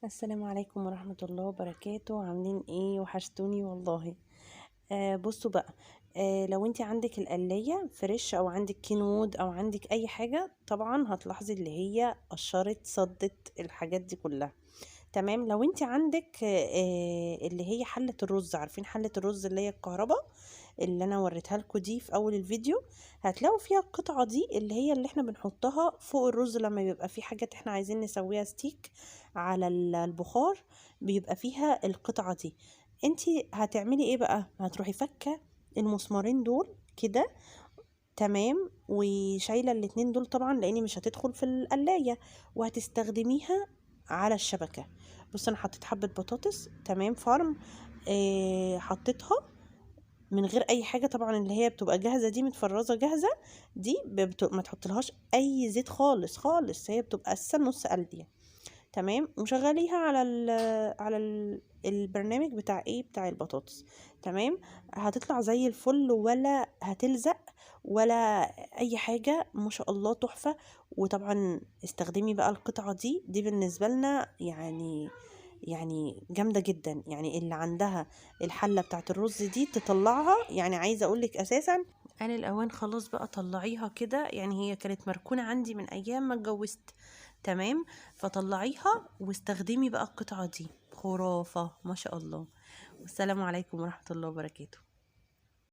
السلام عليكم ورحمة الله وبركاته. عاملين ايه؟ وحشتوني والله. بصوا بقى. لو انت عندك القلاية فريش او عندك كينوود او عندك اي حاجة، طبعا هتلاحظي اللي هي قشرت صدت الحاجات دي كلها. تمام. لو انت عندك اللي هي حلة الرز، عارفين حلة الرز اللي هي الكهرباء اللي انا وريتها لكم دي في اول الفيديو، هتلاقوا فيها القطعة دي اللي هي اللي احنا بنحطها فوق الرز لما بيبقى في حاجات احنا عايزين نسويها ستيك على البخار، بيبقى فيها القطعة دي. انت هتعملي ايه بقى؟ هتروحي فكة المسمارين دول كده، تمام، وشايله الاتنين دول طبعا لاني مش هتدخل في القلايه، وهتستخدميها على الشبكه. بص انا حطيت حبه بطاطس، تمام، فرم. حطيتها من غير اي حاجه طبعا، اللي هي بتبقى جاهزه دي، متفرزه جاهزه. دي ما تحطلهاش اي زيت خالص خالص، هي بتبقى اساسا نص قليه. تمام. وشغليها البرنامج بتاع ايه، بتاع البطاطس. تمام. هتطلع زي الفل، ولا هتلزق ولا اي حاجة، ما شاء الله تحفة. وطبعا استخدمي بقى القطعة دي بالنسبة لنا يعني جامدة جدا. يعني اللي عندها الحلة بتاعت الرز دي تطلعها، يعني عايزة اقولك اساسا انا الاوان خلاص بقى طلعيها كده. يعني هي كانت مركونة عندي من ايام ما اتجوزت. تمام. فطلعيها واستخدمي بقى القطعة دي، خرافة ما شاء الله. والسلام عليكم ورحمة الله وبركاته.